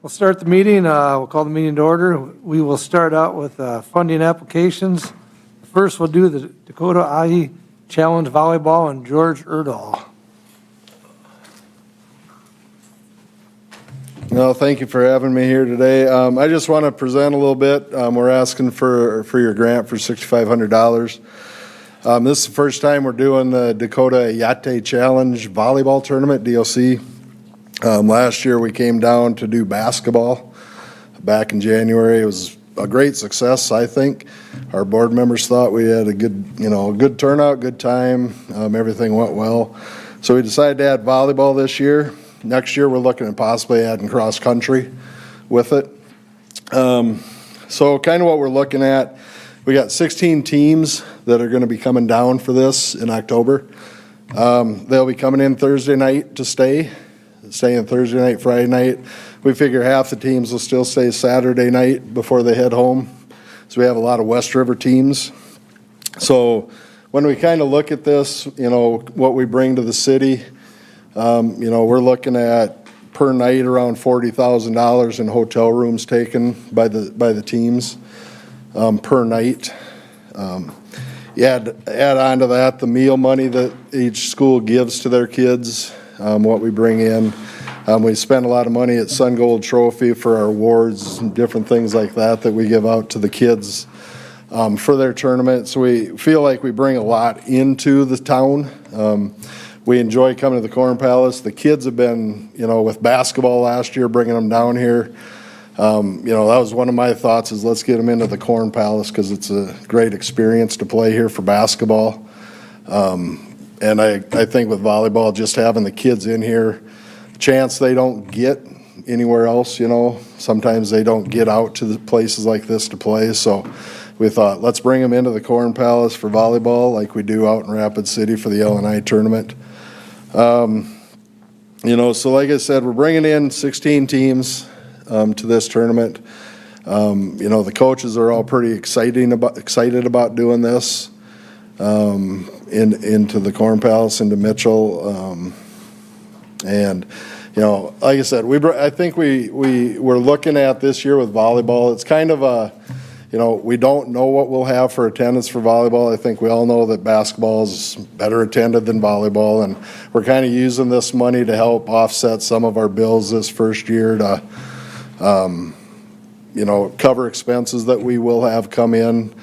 We'll start the meeting. We'll call the meeting to order. We will start out with funding applications. First, we'll do the Dakota IE Challenge Volleyball and George Erdahl. No, thank you for having me here today. I just want to present a little bit. We're asking for your grant for $6,500. This is the first time we're doing the Dakota Yate Challenge Volleyball Tournament, DOC. Last year we came down to do basketball back in January. It was a great success, I think. Our board members thought we had a good turnout, good time. Everything went well. So we decided to add volleyball this year. Next year we're looking at possibly adding cross country with it. So kind of what we're looking at, we got 16 teams that are going to be coming down for this in October. They'll be coming in Thursday night to staying Thursday night, Friday night. We figure half the teams will still stay Saturday night before they head home. So we have a lot of West River teams. So when we kind of look at this, what we bring to the city, we're looking at per night around $40,000 in hotel rooms taken by the teams per night. You add on to that the meal money that each school gives to their kids. What we bring in. We spend a lot of money at Sun Gold Trophy for our awards and different things like that we give out to the kids for their tournament. So we feel like we bring a lot into the town. We enjoy coming to the Corn Palace. The kids have been, with basketball last year, bringing them down here. That was one of my thoughts is let's get them into the Corn Palace because it's a great experience to play here for basketball. And I think with volleyball, just having the kids in here, chance they don't get anywhere else, Sometimes they don't get out to the places like this to play. So we thought, let's bring them into the Corn Palace for volleyball like we do out in Rapid City for the LNI tournament. So like I said, we're bringing in 16 teams to this tournament. The coaches are all pretty excited about doing this. Into the Corn Palace, into Mitchell, and like I said, I think we're looking at this year with volleyball. It's kind of a, we don't know what we'll have for attendance for volleyball. I think we all know that basketball is better attended than volleyball, and we're kind of using this money to help offset some of our bills this first year to, cover expenses that we will have come in.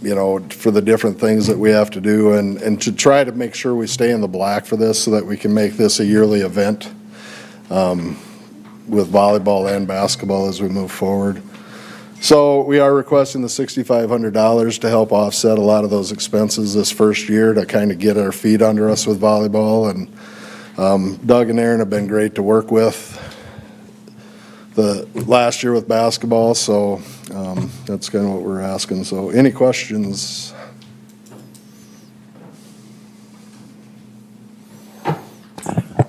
For the different things that we have to do and to try to make sure we stay in the black for this so that we can make this a yearly event with volleyball and basketball as we move forward. So we are requesting the $6,500 to help offset a lot of those expenses this first year to kind of get our feet under us with volleyball. And Doug and Aaron have been great to work with the last year with basketball, so that's kind of what we're asking. So any questions?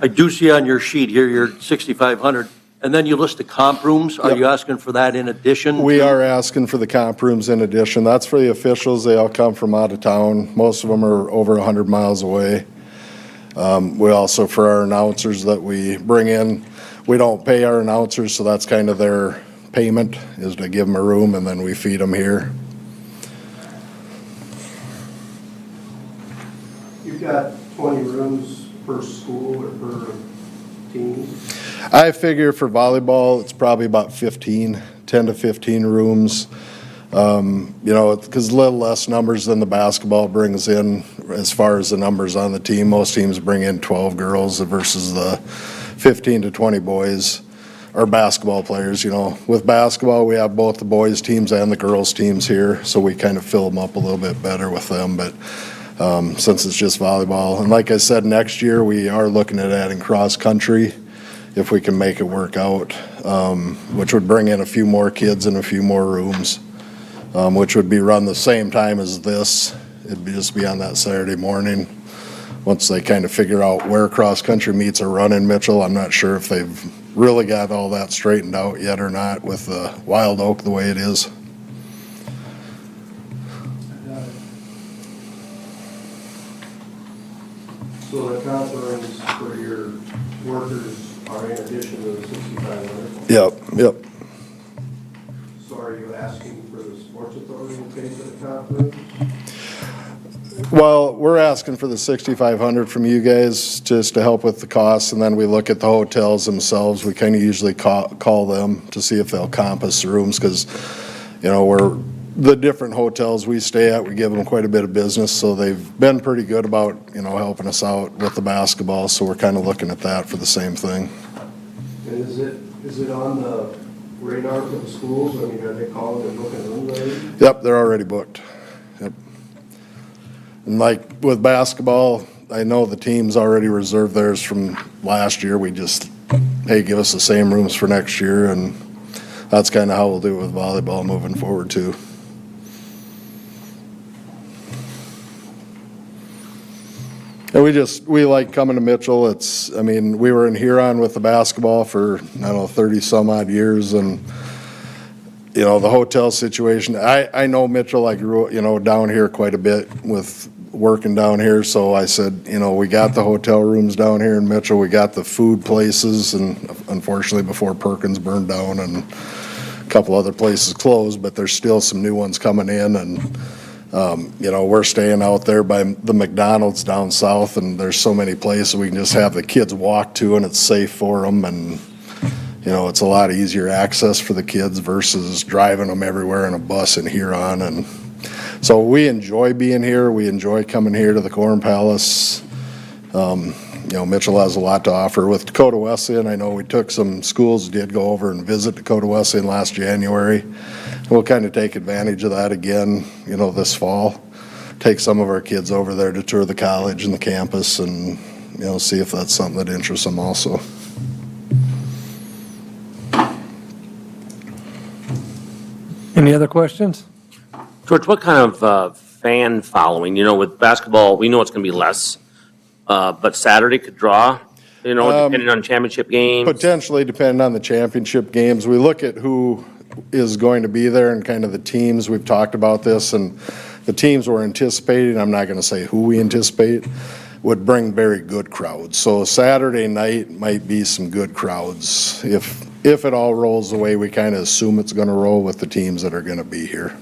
I do see on your sheet here, you're 6,500, and then you list the comp rooms. Are you asking for that in addition? We are asking for the comp rooms in addition. That's for the officials. They all come from out of town. Most of them are over 100 miles away. We also, for our announcers that we bring in, we don't pay our announcers, so that's kind of their payment, is to give them a room and then we feed them here. You've got 20 rooms per school or per team? I figure for volleyball, it's probably about 10 to 15 rooms. Because a little less numbers than the basketball brings in as far as the numbers on the team. Most teams bring in 12 girls versus the 15 to 20 boys or basketball players. With basketball, we have both the boys teams and the girls teams here, so we kind of fill them up a little bit better with them. But since it's just volleyball, and like I said, next year we are looking at adding cross country if we can make it work out, which would bring in a few more kids and a few more rooms, which would be run the same time as this. It'd just be on that Saturday morning. Once they kind of figure out where cross-country meets are run in Mitchell, I'm not sure if they've really got all that straightened out yet or not with the Wild Oak the way it is. So the comp rooms for your workers are in addition to the 6,500. Yep. So are you asking for the sports authority to pay for the comp rooms? Well, we're asking for the 6,500 from you guys just to help with the costs, and then we look at the hotels themselves. We kind of usually call them to see if they'll comp us the rooms, because, the different hotels we stay at, we give them quite a bit of business, so they've been pretty good about, helping us out with the basketball, so we're kind of looking at that for the same thing. And is it on the radar for the schools? I mean, are they calling and booking rooms already? Yep, they're already booked. Yep. And like with basketball, I know the team's already reserved theirs from last year. We just, hey, give us the same rooms for next year, and that's kind of how we'll do it with volleyball moving forward too. And we like coming to Mitchell. We were in Huron with the basketball for, 30 some odd years, and the hotel situation, I know Mitchell, I grew, down here quite a bit with working down here, so I said, we got the hotel rooms down here in Mitchell, we got the food places, and unfortunately before Perkins burned down and a couple other places closed, but there's still some new ones coming in, and we're staying out there by the McDonald's down south, and there's so many places we can just have the kids walk to, and it's safe for them, and it's a lot easier access for the kids versus driving them everywhere in a bus in Huron. And so we enjoy being here. We enjoy coming here to the Corn Palace. Mitchell has a lot to offer. With Dakota Wesleyan, I know we took some schools, did go over and visit Dakota Wesleyan last January. We'll kind of take advantage of that again, this fall. Take some of our kids over there to tour the college and the campus, and, see if that's something that interests them also. Any other questions? George, what kind of fan following? With basketball, we know it's going to be less, but Saturday could draw, depending on championship games. Potentially, depending on the championship games. We look at who is going to be there and kind of the teams. We've talked about this, and the teams we're anticipating, I'm not going to say who we anticipate, would bring very good crowds. So Saturday night might be some good crowds. If it all rolls the way we kind of assume it's going to roll with the teams that are going to be here.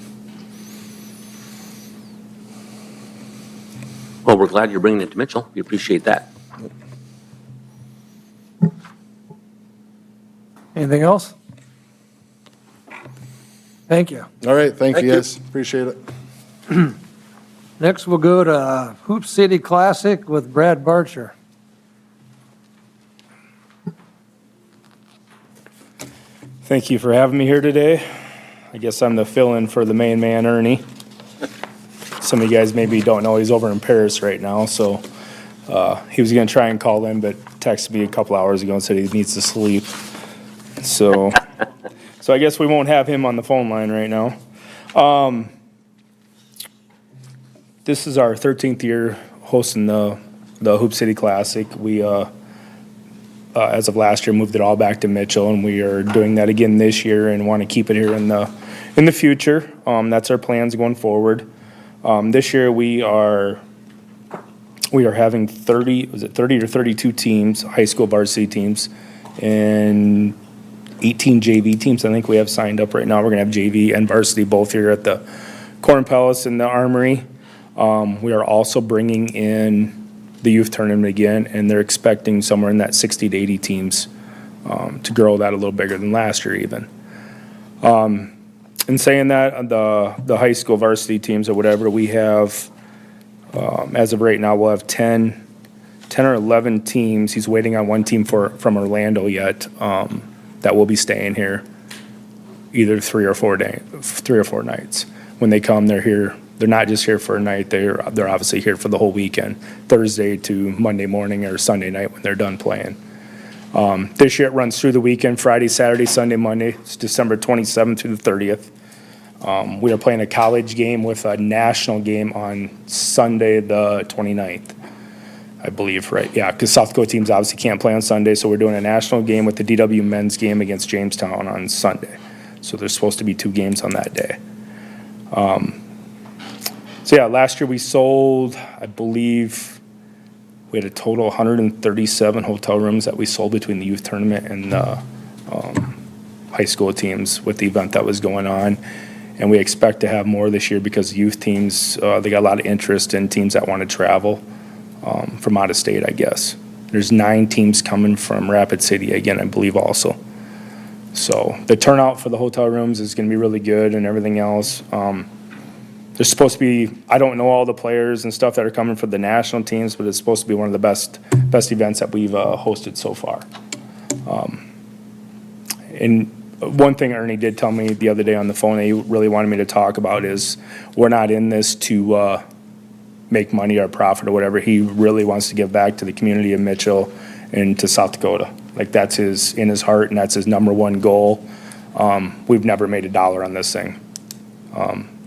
Well, we're glad you're bringing it to Mitchell. We appreciate that. Anything else? Thank you. All right, thank Thank you you. guys. Appreciate it. Next, we'll go to Hoop City Classic with Brad Barcher. Thank you for having me here today. I guess I'm the fill-in for the main man, Ernie. Some of you guys maybe don't know he's over in Paris right now, so he was going to try and call in, but texted me a couple hours ago and said he needs to sleep. So I guess we won't have him on the phone line right now. This is our 13th year hosting the Hoop City Classic. We, as of last year, moved it all back to Mitchell, and we are doing that again this year and want to keep it here in the future. That's our plans going forward. This year we are having 30 or 32 teams, high school varsity teams, and 18 JV teams I think we have signed up right now. We're going to have JV and varsity both here at the Corn Palace and the Armory. We are also bringing in the youth tournament again, and they're expecting somewhere in that 60 to 80 teams to grow that a little bigger than last year even. In saying that, the high school varsity teams or whatever, we have, as of right now, we'll have 10 or 11 teams. He's waiting on one team from Orlando yet that will be staying here either 3 or 4 nights. When they come, they're here. They're not just here for a night. They're obviously here for the whole weekend, Thursday to Monday morning or Sunday night when they're done playing. This year it runs through the weekend, Friday, Saturday, Sunday, Monday. It's December 27th through the 30th. We are playing a college game with a national game on Sunday the 29th, I believe, right? Yeah, because South Dakota teams obviously can't play on Sunday, so we're doing a national game with the DW men's game against Jamestown on Sunday. So there's supposed to be 2 games on that day. So yeah, last year we sold, I believe, We had a total 137 hotel rooms that we sold between the youth tournament and the high school teams with the event that was going on. And we expect to have more this year because youth teams, they got a lot of interest in teams that want to travel from out of state, I guess. There's 9 teams coming from Rapid City again, I believe also. So the turnout for the hotel rooms is going to be really good and everything else. There's supposed to be, I don't know all the players and stuff that are coming for the national teams, but it's supposed to be one of the best events that we've hosted so far. And one thing Ernie did tell me the other day on the phone that he really wanted me to talk about is we're not in this to make money or profit or whatever. He really wants to give back to the community of Mitchell and to South Dakota. Like that's in his heart, and that's his number one goal. We've never made $1 on this thing.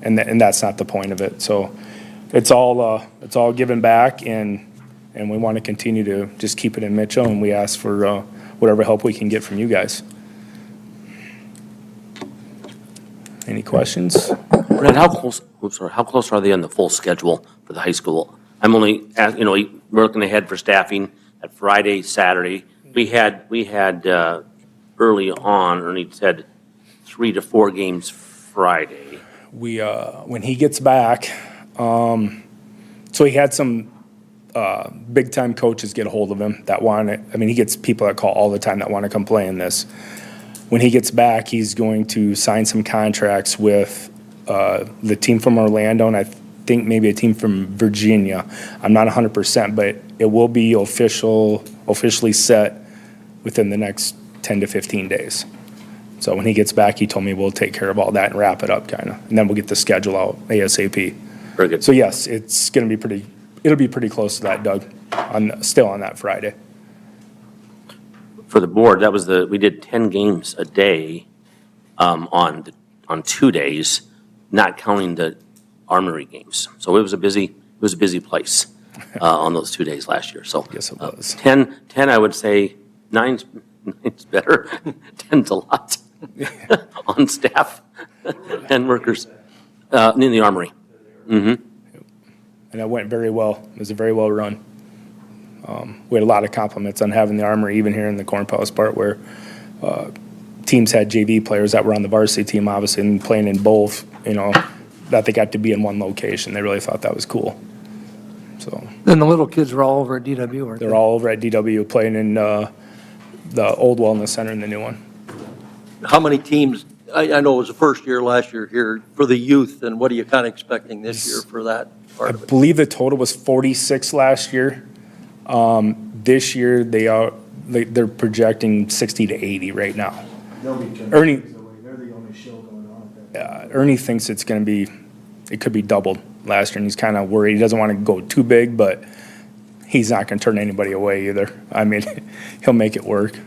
And that's not the point of it. So it's all given back, and we want to continue to just keep it in Mitchell, and we ask for whatever help we can get from you guys. Any questions? Brad, how close are they on the full schedule for the high school? I'm only, we're looking ahead for staffing at Friday, Saturday. We had early on, Ernie said 3 to 4 games Friday. We, when he gets back, so he had some big-time coaches get a hold of him that want to, he gets people that call all the time that want to come play in this. When he gets back, he's going to sign some contracts with the team from Orlando, and I think maybe a team from Virginia. I'm not 100%, but it will be officially set within the next 10 to 15 days. So when he gets back, he told me we'll take care of all that and wrap it up kind of, and then we'll get the schedule out ASAP. Very good. So yes, it's going to be it'll be pretty close to that, Doug, still on that Friday. For the board, we did 10 games a day on 2 days, not counting the Armory games. So it was a busy place on those 2 days last year. So Yes, it was. 10, I would say 9's better. 10's a lot on staff and workers in the Armory. And that went very well. It was a very well run. We had a lot of compliments on having the Armory, even here in the Corn Palace part, where teams had JV players that were on the varsity team, obviously, and playing in both, that they got to be in one location. They really thought that was cool. So Then the little kids were all over at DW, weren't they? they're all over at DW playing in the old Wellness Center and the new one. How many teams, I know it was the first year last year here for the youth, and what are you kind of expecting this year for that I part of it? believe the total was 46 last year. This year, they're projecting 60 to 80 right now. Ernie, They're the only show going on at that. Ernie thinks it could be doubled last year, and he's kind of worried. He doesn't want to go too big, but he's not going to turn anybody away either. He'll make it work.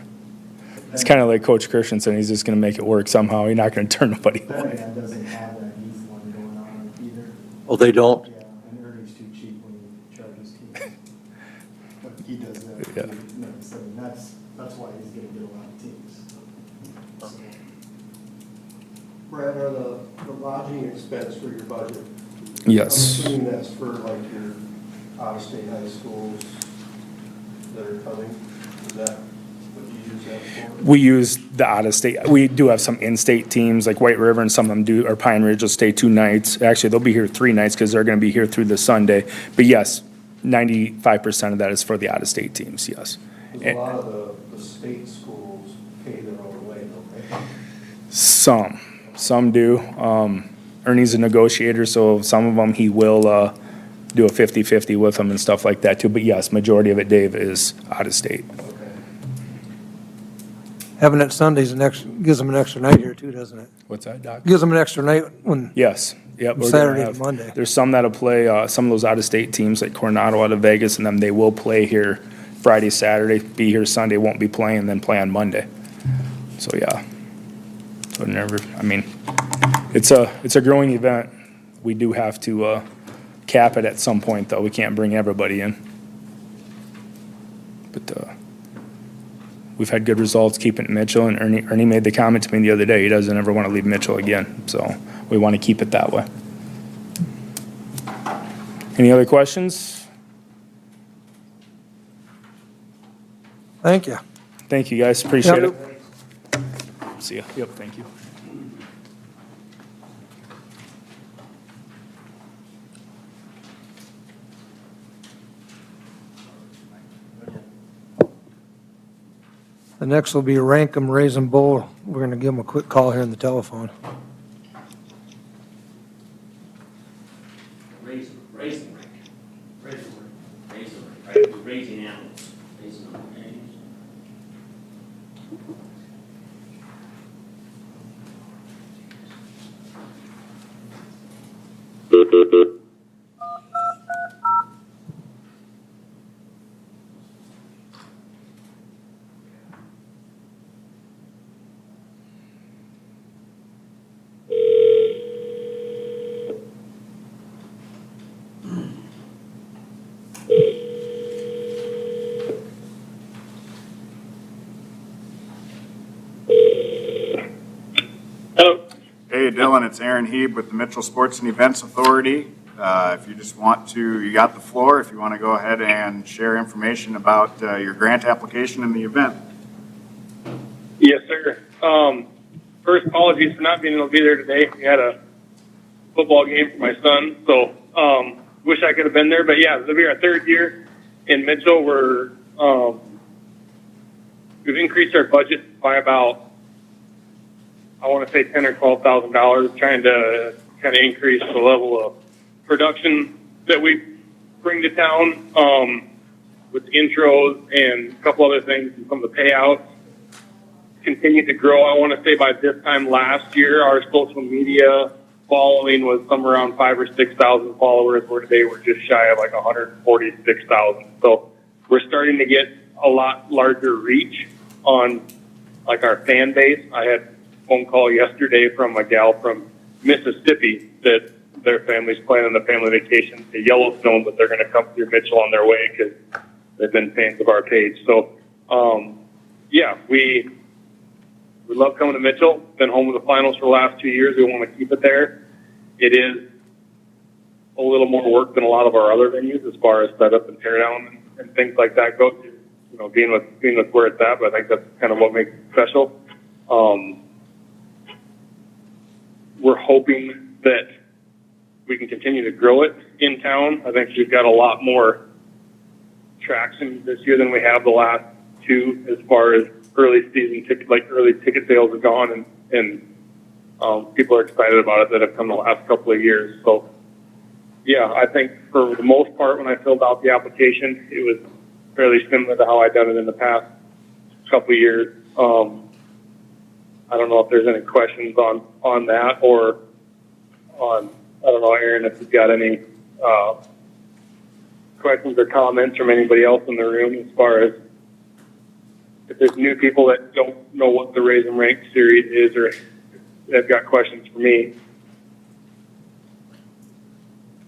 It's kind of like Coach Christensen. He's just going to make it work somehow. He's not going to turn nobody away. That doesn't have that youth one going on either. Oh, they don't? Yeah, and Ernie's too cheap when he charges teams. But he does that. Yeah. No, so that's why he's gonna get a lot of teams. So. Brad, are the lodging expense for your budget? Yes. I'm assuming that's for like your out-of-state high schools that are coming. Is that what you use that for? We use the out-of-state. We do have some in-state teams, like White River, and some of them do, or Pine Ridge will stay 2 nights. Actually, they'll be here 3 nights because they're going to be here through the Sunday. But yes, 95% of that is for the out-of-state teams, yes. Because a lot of the state schools pay their own way, don't they? Some do. Ernie's a negotiator, so some of them he will do a 50-50 with them and stuff like that too. But yes, majority of it, Dave, is out-of-state. Okay. Having it Sundays gives them an extra night here too, doesn't it? What's that, Doc? Gives them an extra night when, Yes, yep. we're gonna Saturday to have- Monday. There's some that'll play, some of those out-of-state teams like Coronado out of Vegas, and then they will play here Friday, Saturday, be here Sunday, won't be playing, then play on Monday. So, yeah. So it's a growing event. We do have to cap it at some point, though. We can't bring everybody in. But we've had good results keeping it Mitchell, and Ernie made the comment to me the other day, he doesn't ever want to leave Mitchell again. So we want to keep it that way. Any other questions? Thank you. Thank you, guys. Appreciate Yep. it. See ya. Yep, thank you. The next will be Rankum Raisin Bowl. We're going to give them a quick call here on the telephone. Raising animals. Hello. Hey, Dylan, it's Aaron Heeb with the Mitchell Sports and Events Authority. If you just want to, you got the floor, if you want to go ahead and share information about your grant application and the event. Yes, sir. First, apologies for not being able to be there today. We had a football game for my son, so wish I could have been there. But yeah, it'll be our third year in Mitchell. We've increased our budget by about, I want to say $10,000 or $12,000, trying to kind of increase the level of production that we bring to town with intros and a couple other things and some of the payouts. Continue to grow. I want to say by this time last year, our social media following was somewhere around 5,000 or 6,000 followers, where today we're just shy of like 146,000. So we're starting to get a lot larger reach on like our fan base. I had a phone call yesterday from a gal from Mississippi that their family's planning a family vacation to Yellowstone, but they're going to come through Mitchell on their way because they've been fans of our page. So, yeah, we love coming to Mitchell. Been home with the finals for the last 2 years. We want to keep it there. It is a little more work than a lot of our other venues as far as setup and teardown and things like that go. You know, being with where it's at, but I think that's kind of what makes it special. We're hoping that we can continue to grow it in town. I think we've got a lot more traction this year than we have the last two, as far as early ticket sales have gone, and people are excited about it that have come the last couple of years. So, yeah, I think for the most part, when I filled out the application, it was fairly similar to how I've done it in the past couple of years. I don't know if there's any questions on that, or on, I don't know, Aaron, if you've got any questions or comments from anybody else in the room, as far as if there's new people that don't know what the Raise 'em Rank series is, or if they've got questions for me.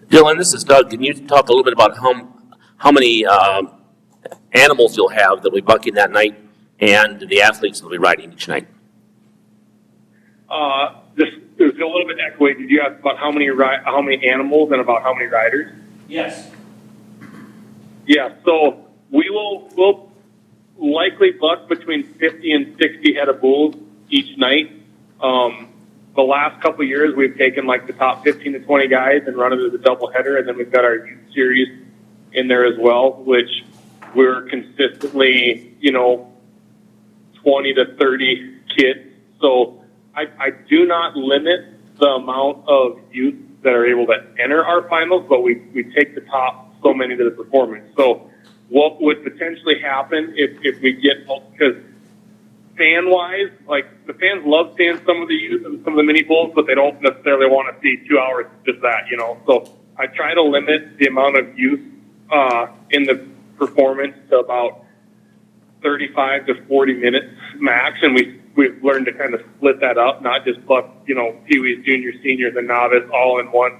Dylan, this is Doug. Can you talk a little bit about how many animals you'll have that will be bucking that night, and the athletes that will be riding each night? It was a little bit echoey. Did you ask about how many animals and about how many riders? Yes. Yeah, so we'll likely buck between 50 and 60 head of bulls each night. The last couple of years, we've taken like the top 15 to 20 guys and run it as a doubleheader, and then we've got our youth series in there as well, which we're consistently, 20 to 30 kids. So I do not limit the amount of youth that are able to enter our finals, but we take the top so many to the performance. So what would potentially happen if we get, because fan-wise, like the fans love seeing some of the youth and some of the mini bulls, but they don't necessarily want to see 2 hours of just that, So I try to limit the amount of youth in the performance to about 35 to 40 minutes max, and we've learned to kind of split that up, not just buck, peewees, juniors, seniors, and novice all in one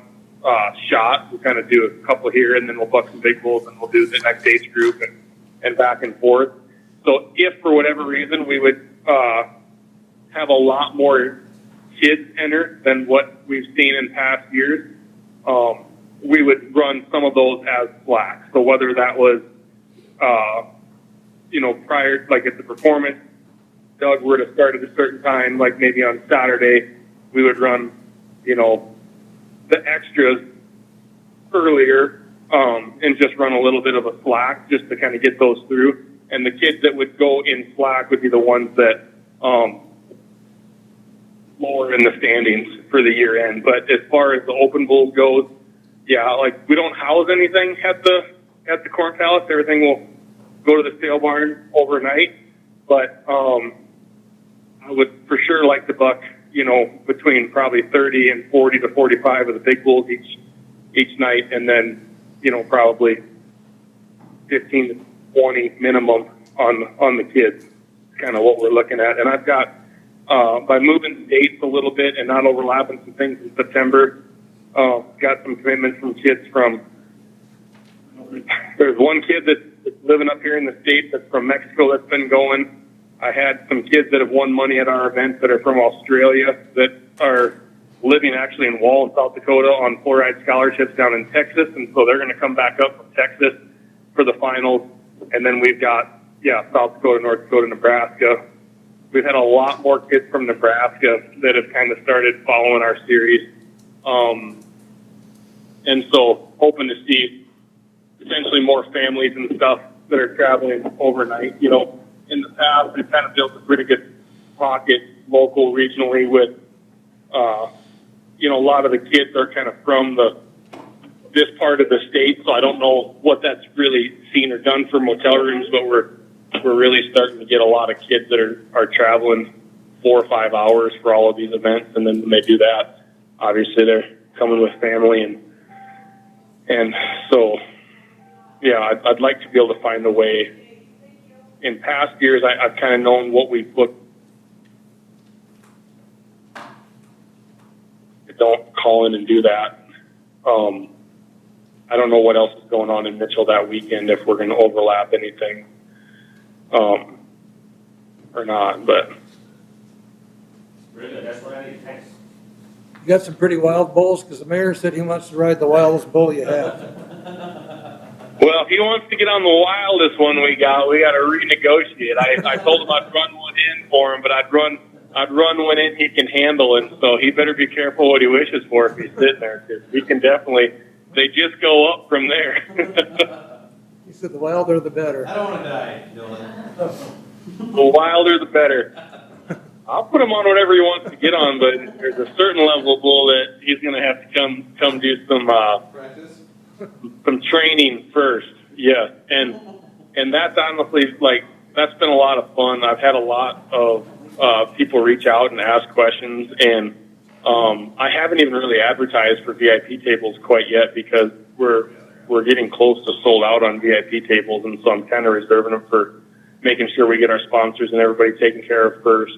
shot. We'll kind of do a couple here, and then we'll buck some big bulls, and we'll do the next age group and back and forth. So if for whatever reason we would have a lot more kids enter than what we've seen in past years, we would run some of those as flags. So whether that was prior, like at the performance, Doug were to start at a certain time, like maybe on Saturday, we would run, the extras earlier, and just run a little bit of a slack just to kind of get those through. And the kids that would go in slack would be the ones that, lower in the standings for the year end. But as far as the open bowl goes, yeah, like we don't house anything at the Corn Palace. Everything will go to the sale barn overnight. But I would for sure like to buck, between probably 30 and 40 to 45 of the big bulls each night, and then, probably 15 to 20 minimum on the kids. Kind of what we're looking at. And I've got, by moving dates a little bit and not overlapping some things in September, got some commitments from kids there's one kid that's living up here in the States that's from Mexico that's been going. I had some kids that have won money at our events that are from Australia that are living actually in Wall, South Dakota on full-ride scholarships down in Texas. And so they're going to come back up from Texas for the finals. And then we've got, South Dakota, North Dakota, Nebraska. We've had a lot more kids from Nebraska that have kind of started following our series. And so hoping to see potentially more families and stuff that are traveling overnight. In the past, we've kind of built a pretty good pocket local, regionally with, a lot of the kids are kind of from this part of the state. So I don't know what that's really seen or done for motel rooms, but we're really starting to get a lot of kids that are traveling 4 or 5 hours for all of these events. And then when they do that, obviously they're coming with family. And so, I'd like to be able to find a way. In past years, I've kind of known what we've booked. Don't call in and do that. I don't know what else is going on in Mitchell that weekend, if we're going to overlap anything or not. But That's what I need. Thanks. You got some pretty wild bulls, because the mayor said he wants to ride the wildest bull you have. well, if he wants to get on the wildest one we got to renegotiate. I told him I'd run one in for him, but I'd run one in he can handle, and so he better be careful what he wishes for if he's sitting there, because he can definitely. They just go up from there. He said the wilder the better. I don't want to die, Dylan. The wilder the better. I'll put him on whatever he wants to get on, but there's a certain level of bull that he's going to have to come do some Practice? some training first. Yeah, and that's honestly that's been a lot of fun. I've had a lot of people reach out and ask questions, and I haven't even really advertised for VIP tables quite yet, because we're getting close to sold out on VIP tables, and so I'm kind of reserving them for making sure we get our sponsors and everybody taken care of first.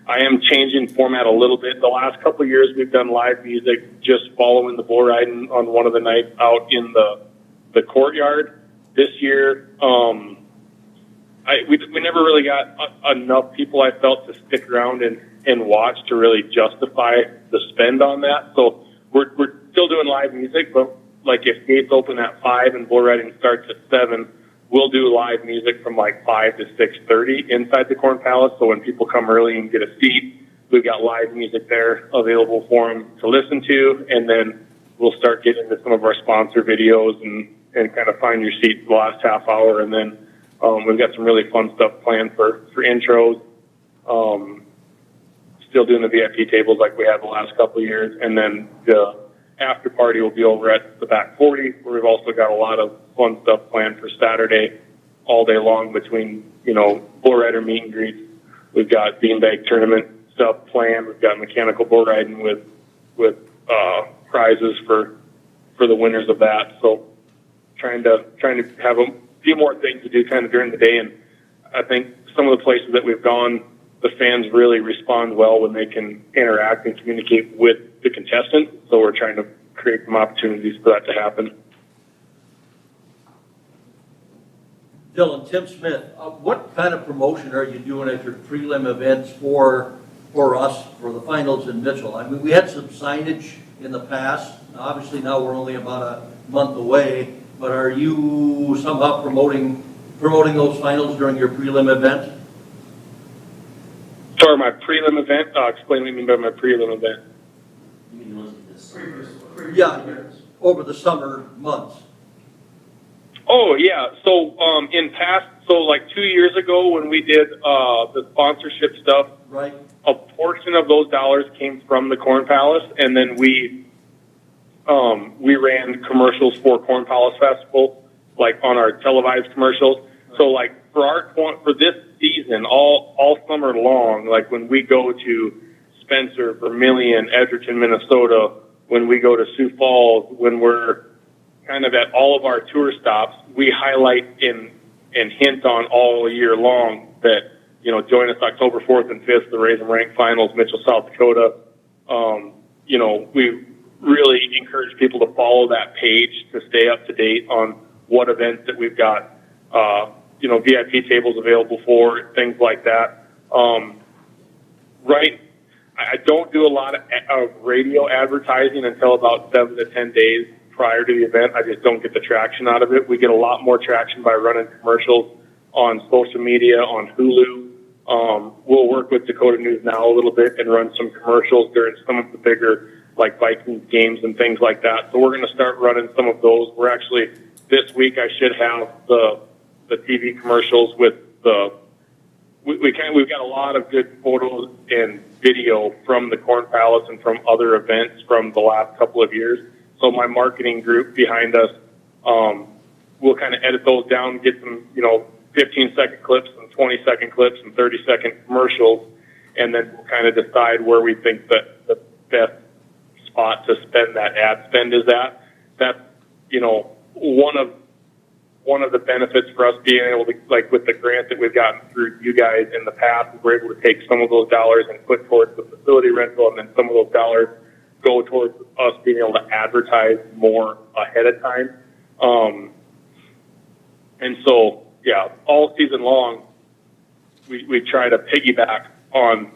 I am changing format a little bit. The last couple of years we've done live music just following the bull riding on one of the nights out in the courtyard. This year, we never really got enough people, I felt, to stick around and watch to really justify the spend on that. So we're still doing live music, but if gates open at 5 and bull riding starts at 7, we'll do live music from 5 to 6:30 inside the Corn Palace. So when people come early and get a seat, we've got live music there available for them to listen to. And then we'll start getting into some of our sponsor videos and kind of find your seat the last half hour. And then we've got some really fun stuff planned for intros. Still doing the VIP tables like we had the last couple of years. And then the after party will be over at the back 40, where we've also got a lot of fun stuff planned for Saturday all day long between, bull rider meet and greets. We've got beanbag tournament stuff planned. We've got mechanical bull riding with prizes for the winners of that. So trying to have a few more things to do kind of during the day. And I think some of the places that we've gone, the fans really respond well when they can interact and communicate with the contestants. So we're trying to create some opportunities for that to happen. Dylan, Tim Smith, what kind of promotion are you doing at your prelim events for us, for the finals in Mitchell? I mean, we had some signage in the past. Obviously, now we're only about a month away, but are you somehow promoting promoting those finals during your prelim event? Sorry, my prelim event, explain what you mean by my prelim event. Yeah, over the summer months. Oh, yeah. So, in past, so like 2 years ago when we did, the sponsorship stuff, Right. a portion of those dollars came from the Corn Palace, and then we ran commercials for Corn Palace Festival, like on our televised commercials. So like for this season, all summer long, like when we go to Spencer, Vermillion, Edgerton, Minnesota, when we go to Sioux Falls, when we're kind of at all of our tour stops, we highlight and hint on all year long that, you know, join us October 4th and 5th, the Raise 'em Rank Finals, Mitchell, South Dakota. You know, we really encourage people to follow that page to stay up to date on what events that we've got, you know, VIP tables available for, things like that. Right. I don't do a lot of radio advertising until about 7 to 10 days prior to the event. I just don't get the traction out of it. We get a lot more traction by running commercials on social media, on Hulu. We'll work with Dakota News Now a little bit and run some commercials during some of the bigger, like Vikings games and things like that. So we're going to start running some of those. We're actually, this week I should have the TV commercials with we've got a lot of good photos and video from the Corn Palace and from other events from the last couple of years. So my marketing group behind us, we'll kind of edit those down, get some, 15-second clips and 20-second clips and 30-second commercials, and then we'll kind of decide where we think that the best spot to spend that ad spend is at. That's, one of the benefits for us being able to, like with the grant that we've gotten through you guys in the past, we're able to take some of those dollars and put towards the facility rental, and then some of those dollars go towards us being able to advertise more ahead of time. And so, yeah, all season long, we try to piggyback on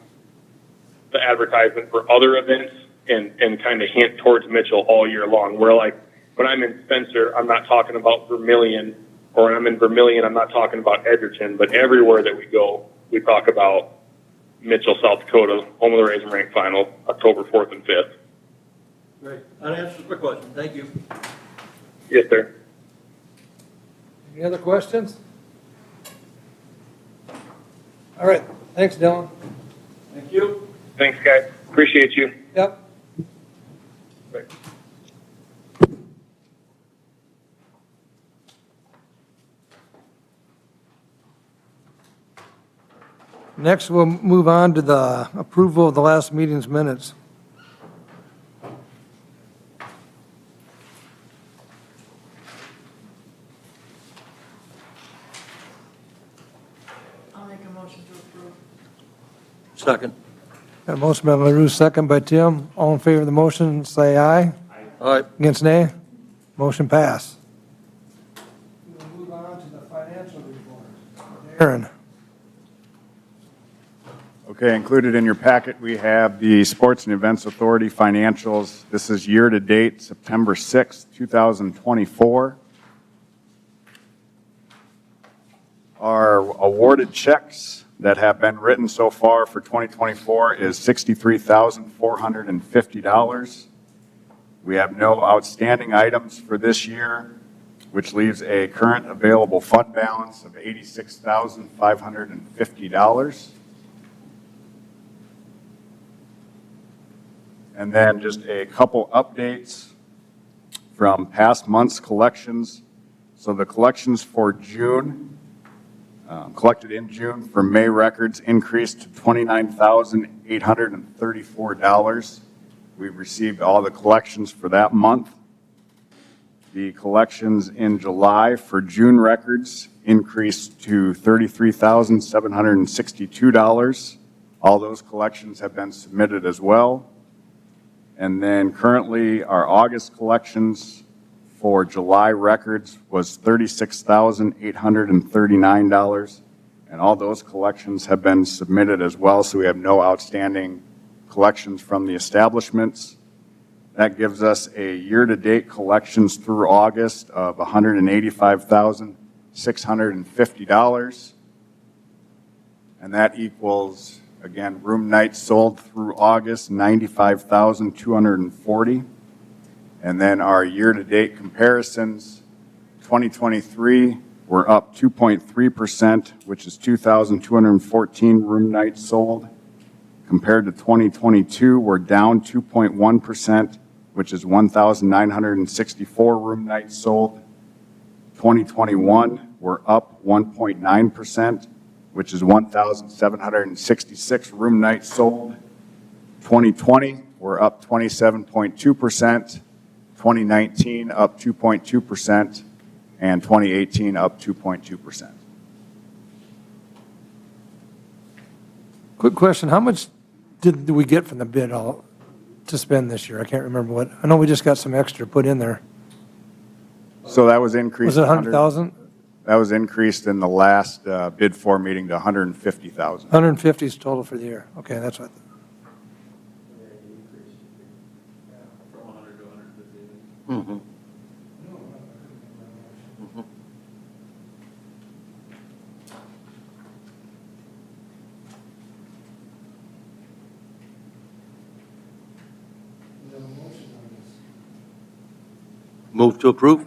the advertisement for other events and kind of hint towards Mitchell all year long. We're like, when I'm in Spencer, I'm not talking about Vermillion, or when I'm in Vermillion, I'm not talking about Edgerton, but everywhere that we go, we talk about Mitchell, South Dakota, home of the Raise 'em Rank Final, October 4th and 5th. Great. That answers my question. Thank you. Yes, sir. Any other questions? All right, thanks, Dylan. Thank you. Thanks, guys. Appreciate you. Yep. Bye. Next, we'll move on to the approval of the last meeting's minutes. I'll make a motion to approve. Second. Got a motion by LaRue, second by Tim. All in favor of the motion, say aye. All right. Against nay? Motion pass. We'll move on to the financial report. Aaron. Okay, included in your packet, we have the Sports and Events Authority financials. This is year-to-date, September 6th, 2024. Our awarded checks that have been written so far for 2024 is $63,450. We have no outstanding items for this year, which leaves a current available fund balance of $86,550. And then just a couple updates from past months' collections. So the collections for June, collected in June for May records increased to $29,834. We've received all the collections for that month. The collections in July for June records increased to $33,762. All those collections have been submitted as well. And then currently, our August collections for July records was $36,839, and all those collections have been submitted as well, so we have no outstanding collections from the establishments. That gives us a year-to-date collections through August of $185,683. $650. And that equals, again, room nights sold through August, 95,240. And then our year-to-date comparisons, 2023, we're up 2.3%, which is 2,214 room nights sold. Compared to 2022, we're down 2.1%, which is 1,964 room nights sold. 2021, we're up 1.9%, which is 1,766 room nights sold. 2020, we're up 27.2%. 2019, up 2.2%. And 2018, up 2.2%. Quick question, how much did we get from the bid all to spend this year? I can't remember what, I know we just got some extra put in there. So that was increased. Was it 100,000? That was increased in the last bid for meeting to 150,000. 150 is total for the year. Okay, that's what. From 100 to 150. Mhm. Move to approve?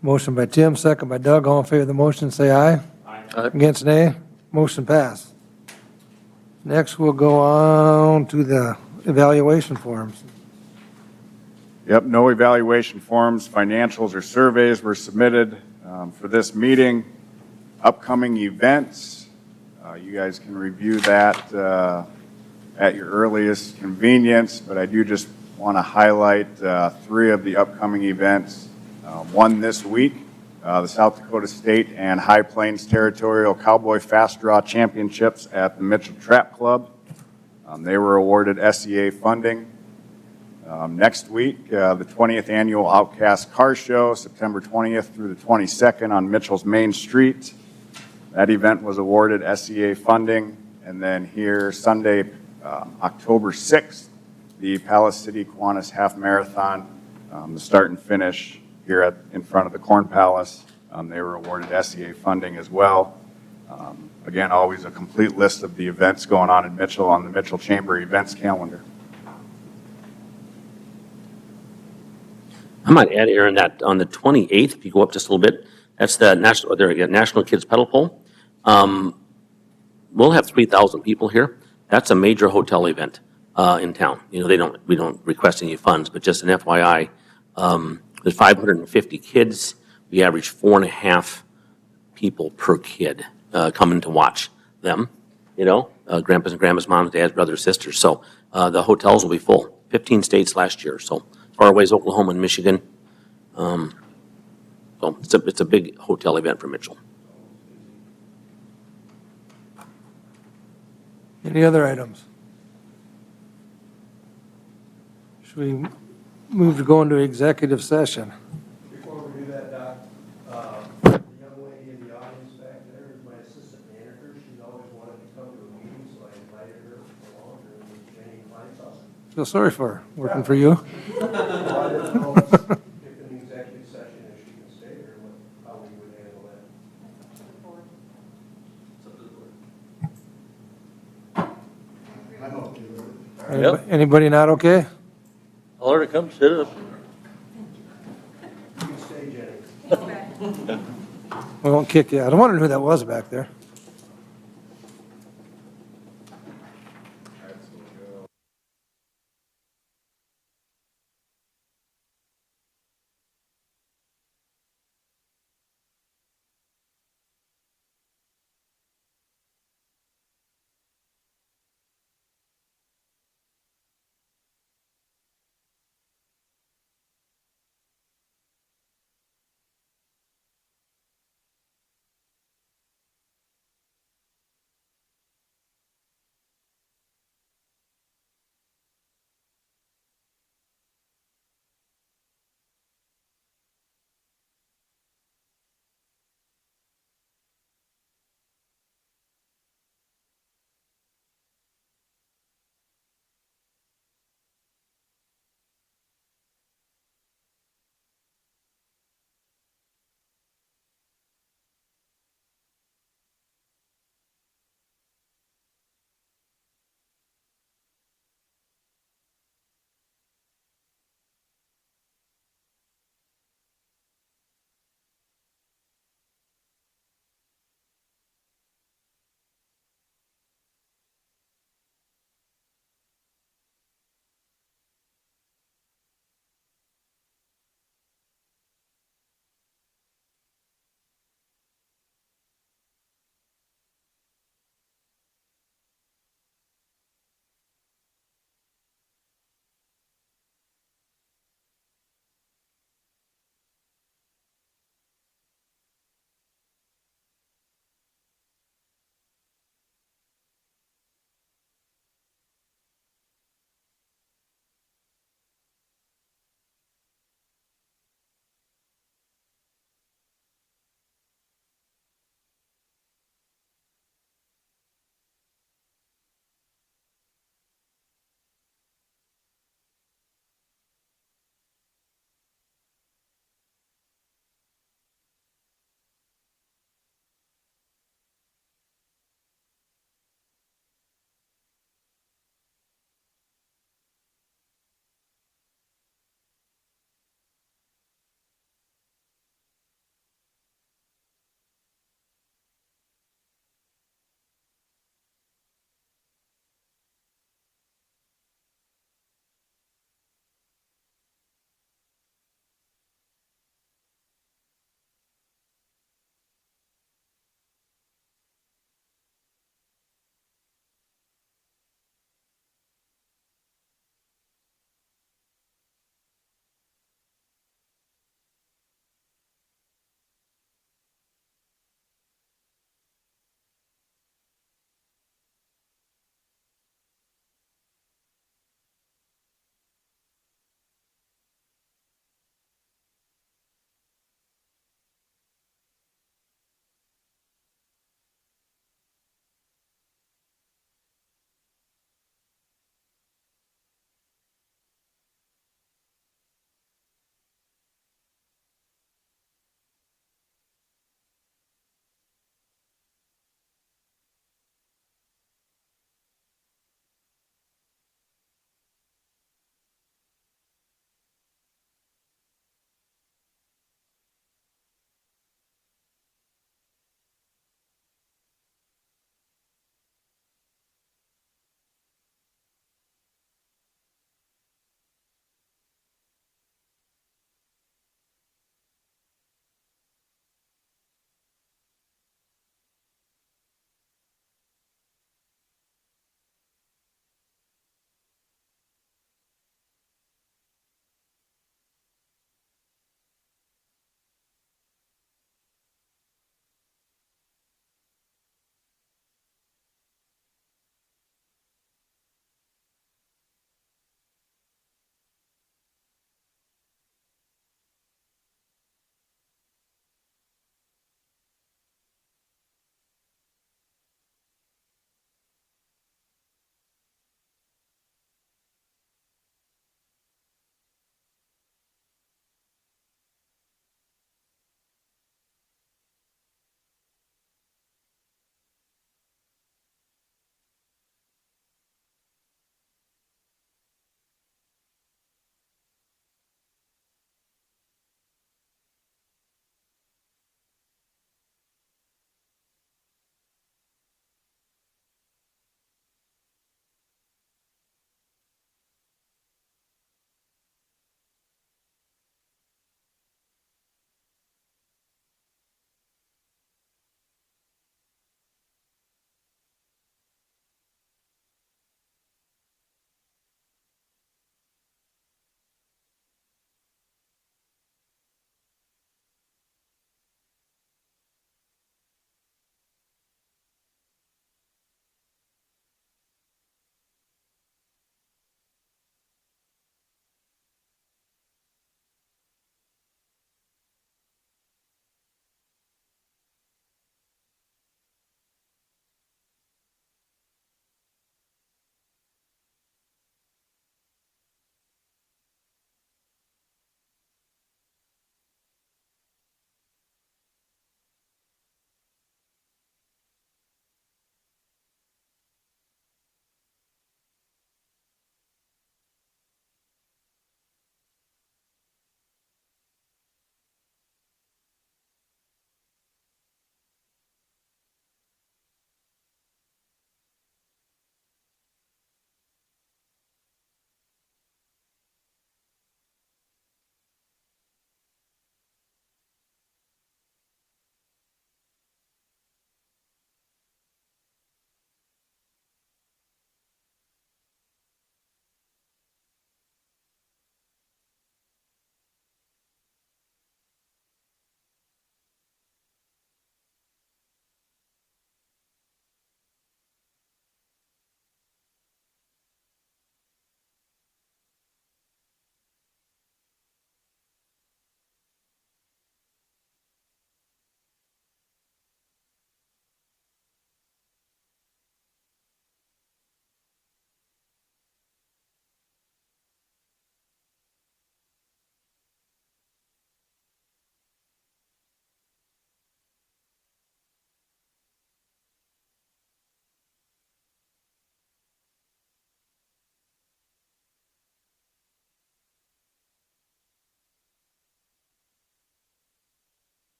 Motion by Tim, second by Doug. All in favor of the motion, say aye. Aye. Against, nay. Motion passed. Next, we'll go on to the evaluation forms. Yep, no evaluation forms, financials, or surveys were submitted for this meeting. Upcoming events, you guys can review that at your earliest convenience, but I do just want to highlight 3 of the upcoming events. One this week, the South Dakota State and High Plains Territorial Cowboy Fast Draw Championships at the Mitchell Trap Club. They were awarded SEA funding. Next week, the 20th Annual Outcast Car Show, September 20th through the 22nd on Mitchell's Main Street. That event was awarded SEA funding. And then here, Sunday, October 6th, the Palace City Kiwanis Half Marathon, the start and finish here in front of the Corn Palace. They were awarded SEA funding as well. Again, always a complete list of the events going on in Mitchell on the Mitchell Chamber events calendar. I might add, Aaron, that on the 28th, if you go up just a little bit, that's the National Kids Pedal Pole. We'll have 3,000 people here. That's a major hotel event in town. You know, we don't request any funds, but just an FYI, there's 550 kids. We average 4.5 people per kid coming to watch them. You know, grandpas and grandmas, moms, dads, brothers, sisters. So the hotels will be full. 15 states last year. So as far away as Oklahoma and Michigan. So it's a big hotel event for Mitchell. Any other items? Should we move to go into executive session? Before we do that, Doc, the young lady in the audience back there is my assistant manager. She's always wanted to come to a meeting, so I invited her along, her name is Jenny Kleinfeld. Feel sorry for her, working for you. If an executive session, if she can stay there, how we would handle that. I'm okay with it. Yep. Anybody not okay? Tell her to come sit up. You can stay, Jenny. We won't kick you out. I wondered who that was back there.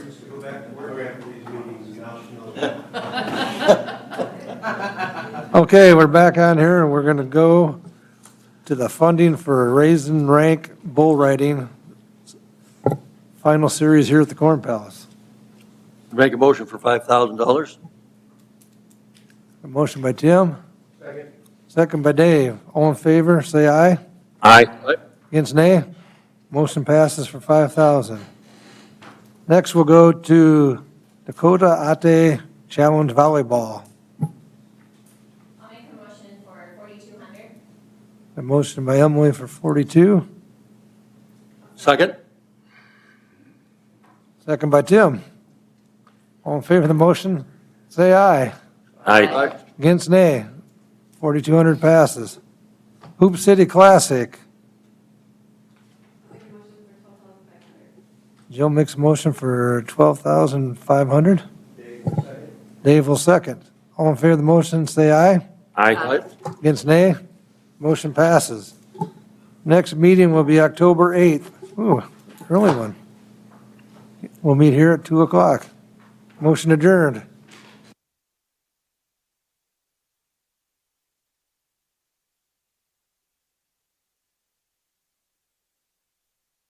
license to go back to work after these meetings, and now she knows that. Okay, we're back on here, and we're going to go to the funding for Raisin Rank Bull Riding, final series here at the Corn Palace. Make a motion for $5,000. A motion by Tim, Second. second by Dave. All in favor, say aye. Aye. Against nay? Motion passes for 5,000. Next, we'll go to Dakota Ate Challenge Volleyball. I'll make a motion for 4,200. A motion by Emily for 42, Second? second by Tim. All in favor of the motion, say aye. Aye. Against nay? 4,200 passes. Hoop City Classic. Make a motion for 12,500. Jill makes a motion for 12,500. Dave, second. Dave will second. All in favor of the motion, say aye. Aye. Against nay? Motion passes. Next meeting will be October 8th. Ooh, early one. We'll meet here at 2 o'clock. Motion adjourned.